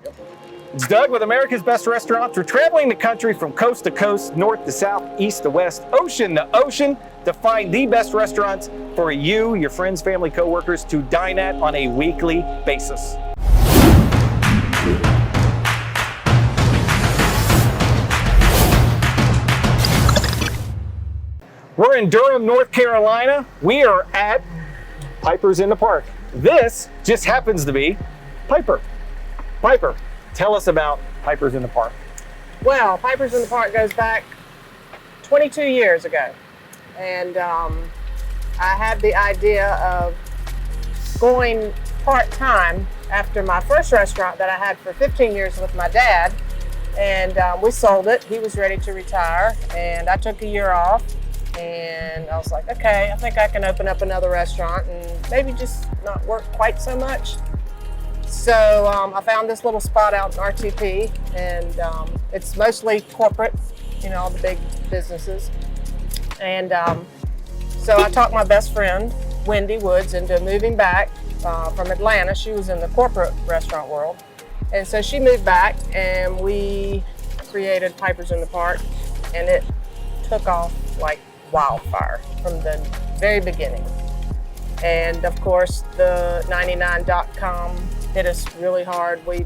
welcome. It's Doug with America's Best Restaurants. We're traveling the country from coast to coast, north to south, east to west, ocean to ocean to find the best restaurants for you, your friends, family, coworkers to dine at on a weekly basis. We're in Durham, North Carolina. We are at Piper's in the Park. This just happens to be Piper. Piper, tell us about Piper's in the Park. Well, Piper's in the Park goes back 22 years ago. And I had the idea of going part-time after my first restaurant that I had for 15 years with my dad. And we sold it. He was ready to retire. And I took a year off. And I was like, okay, I think I can open up another restaurant and maybe just not work quite so much. So I found this little spot out in RTP, and it's mostly corporate, you know, all the big businesses. And so I talked my best friend, Wendy Woods, into moving back from Atlanta. She was in the corporate restaurant world. And so she moved back, and we created Piper's in the Park, and it took off like wildfire from the very beginning. And of course, the 99.com hit us really hard. We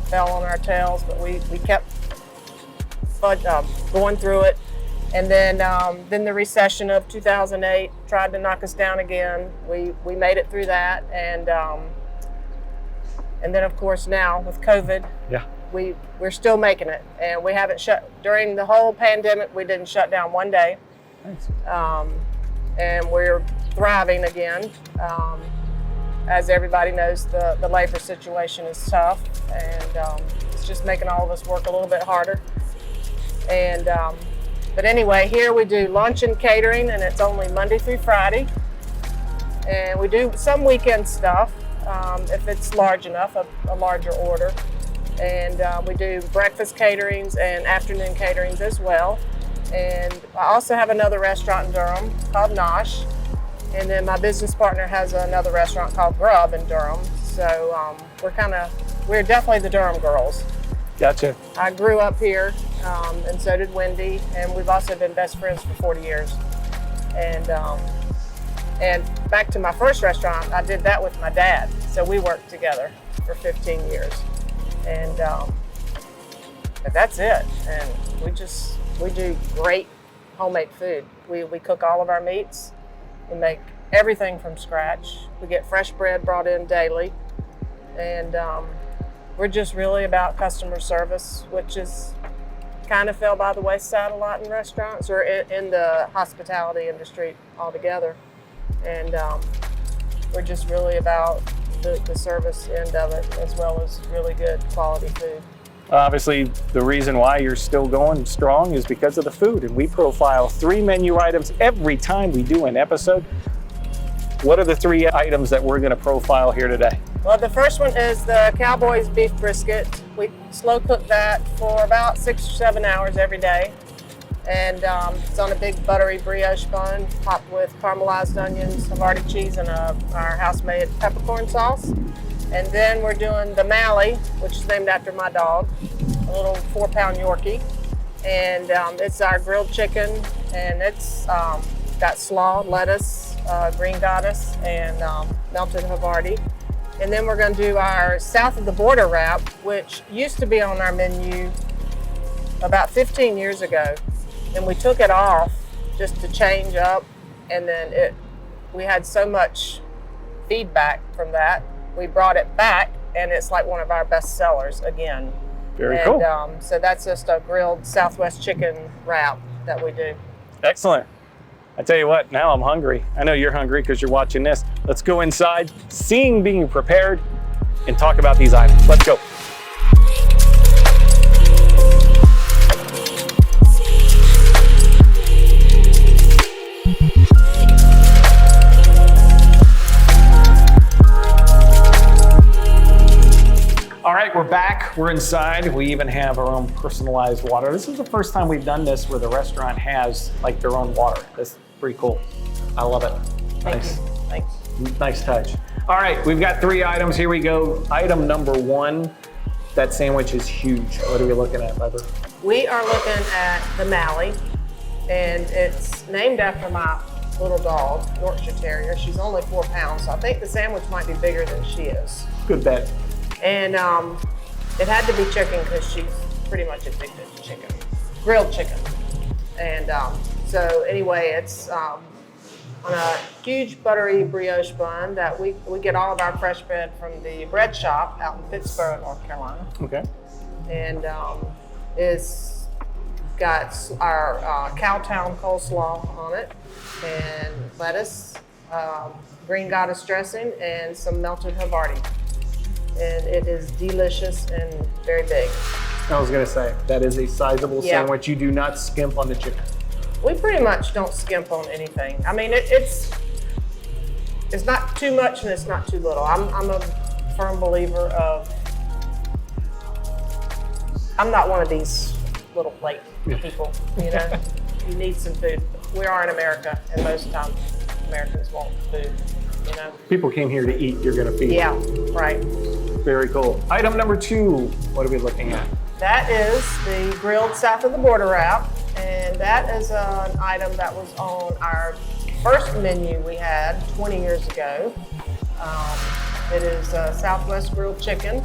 fell on our tails, but we kept going through it. And then the recession of 2008 tried to knock us down again. We made it through that, and then of course now with COVID, yeah, we're still making it, and we haven't shut during the whole pandemic. We didn't shut down one day. Nice. And we're thriving again. As everybody knows, the labor situation is tough, and it's just making all of us work a little bit harder. And but anyway, here we do lunch and catering, and it's only Monday through Friday. And we do some weekend stuff if it's large enough, a larger order. And we do breakfast caterings and afternoon caterings as well. And I also have another restaurant in Durham called Nosh. And then my business partner has another restaurant called Grub in Durham. So we're definitely the Durham girls. Gotcha. I grew up here, and so did Wendy. And we've also been best friends for 40 years. And back to my first restaurant, I did that with my dad. So we worked together for 15 years. And but that's it. And we do great homemade food. We cook all of our meats. We make everything from scratch. We get fresh bread brought in daily. And we're just really about customer service, which is kind of fell by the wayside a lot in restaurants or in the hospitality industry altogether. And we're just really about the service end of it, as well as really good quality food. Obviously, the reason why you're still going strong is because of the food, and we profile 3 menu items every time we do an episode. What are the 3 items that we're going to profile here today? Well, the first one is the Cowboys beef brisket. We slow cook that for about 6 or 7 hours every day. And it's on a big buttery brioche bun, topped with caramelized onions, Havarti cheese, and our house-made peppercorn sauce. And then we're doing the Mally, which is named after my dog, a little 4-pound Yorkie. And it's our grilled chicken, and it's got slaw, lettuce, green goddess, and melted Havarti. And then we're going to do our South of the Border wrap, which used to be on our menu about 15 years ago. And we took it off just to change up, and then we had so much feedback from that. We brought it back, and it's like one of our best sellers again. Very cool. So that's just a grilled Southwest chicken wrap that we do. Excellent. I tell you what, now I'm hungry. I know you're hungry because you're watching this. Let's go inside, being prepared, and talk about these items. Let's go. All right, we're back. We're inside. We even have our own personalized water. This is the first time we've done this where the restaurant has like their own water. That's pretty cool. I love it. Thank you. Thanks. Nice touch. All right, we've got 3 items. Here we go. Item number 1, That sandwich is huge. What are we looking at, Piper? We are looking at the Mally, and it's named after my little dog, Yorkshire Terrier. She's only 4 pounds, so I think the sandwich might be bigger than she is. Good bet. And it had to be chicken because she's pretty much addicted to chicken, grilled chicken. And so anyway, it's on a huge buttery brioche bun that we get all of our fresh bread from the bread shop out in Pittsburgh, North Carolina. Okay. And it's got our Cowtown coleslaw on it, and lettuce, green goddess dressing, and some melted Havarti. And it is delicious and very big. I was gonna say, that is a sizable Yeah. sandwich. You do not skimp on the chicken. We pretty much don't skimp on anything. I mean, it's not too much and it's not too little. I'm a firm believer of, I'm not one of these little plate people, you know? You need some food. We are in America, and most times Americans want food, you know? People came here to eat, you're gonna feed. Yeah, right. Very cool. Item number 2, what are we looking at? That is the grilled south of the border wrap, and that is an item that was on our first menu we had 20 years ago. It is Southwest grilled chicken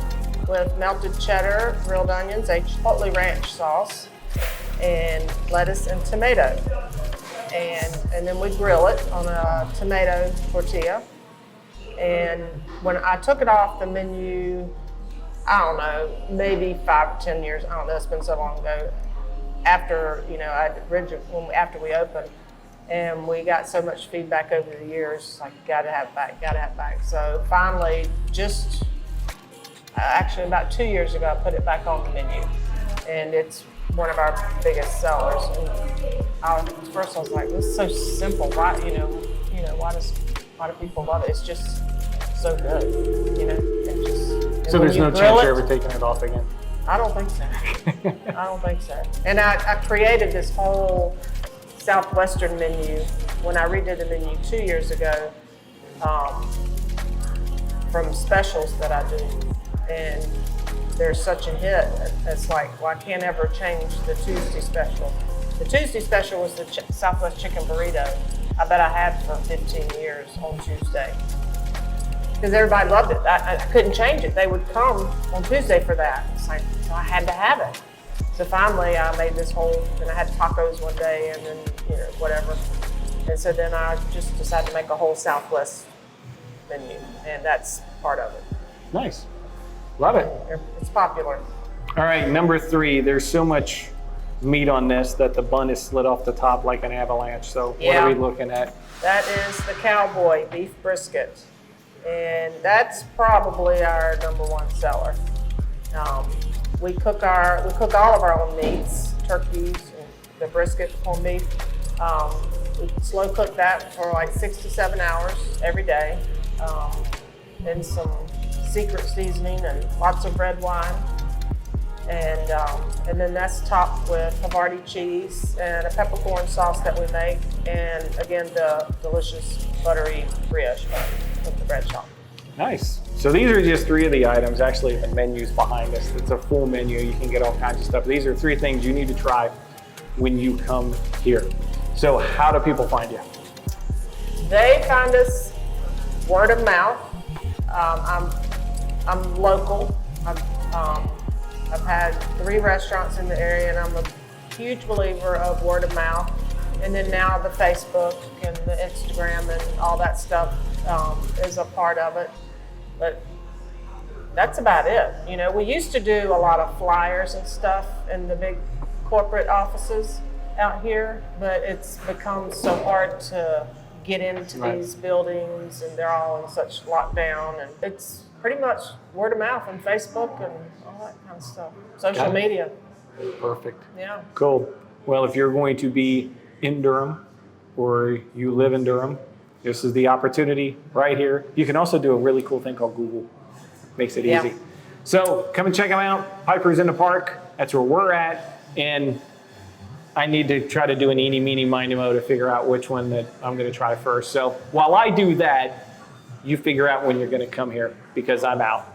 with melted cheddar, grilled onions, a chipotle ranch sauce, and lettuce and tomato. And then we grill it on a tomato tortilla. And when I took it off the menu, I don't know, maybe 5 or 10 years, I don't know, it's been so long ago, after, you know, after we opened, and we got so much feedback over the years, like, gotta have it back. So finally, just actually about 2 years ago, I put it back on the menu, and it's one of our biggest sellers. And at first I was like, this is so simple. Why, why do people love it? It's just so good, you know. So there's no chance you're ever taking it off again? I don't think so. I don't think so. And I created this whole Southwestern menu when I redid the menu 2 years ago from specials that I do. And they're such a hit. It's like, well, I can't ever change the Tuesday special. The Tuesday special was the Southwest chicken burrito. I bet I had for 15 years on Tuesday. Because everybody loved it. I couldn't change it. They would come on Tuesday for that. It's like, so I had to have it. So finally I made this whole, and I had tacos one day and then, you know, whatever. And so then I just decided to make a whole Southwest menu, and that's part of it. Nice. Love it. It's popular. All right, number 3, there's so much meat on this that the bun is slid off the top like an avalanche. So what are we looking at? That is the Cowboy beef brisket. And that's probably our #1 seller. We cook all of our own meats, turkeys, and the brisket, corned beef. We slow cook that for like 6 to 7 hours every day. Then some secret seasoning and lots of red wine. And then that's topped with Havarti cheese and a peppercorn sauce that we make. And again, the delicious buttery brioche bun with the bread shop. Nice. So these are just 3 of the items. Actually, the menu's behind us. It's a full menu. You can get all kinds of stuff. These are 3 things you need to try when you come here. So how do people find you? They find us word of mouth. I'm local. I've had 3 restaurants in the area, and I'm a huge believer of word of mouth. And then now the Facebook and the Instagram and all that stuff is a part of it. But that's about it. You know, we used to do a lot of flyers and stuff in the big corporate offices out here, but it's become so hard to get into these buildings, and they're all in such lockdown, and it's pretty much word of mouth and Facebook and all that kind of stuff. Social media. Perfect. Yeah. Cool. Well, if you're going to be in Durham or you live in Durham, this is the opportunity right here. You can also do a really cool thing called Google. Makes it easy. So come and check them out. Piper's in the Park. That's where we're at. And I need to try to do an eeny, meeny, miny, mo to figure out which one that I'm going to try first. So while I do that, you figure out when you're going to come here, because I'm out.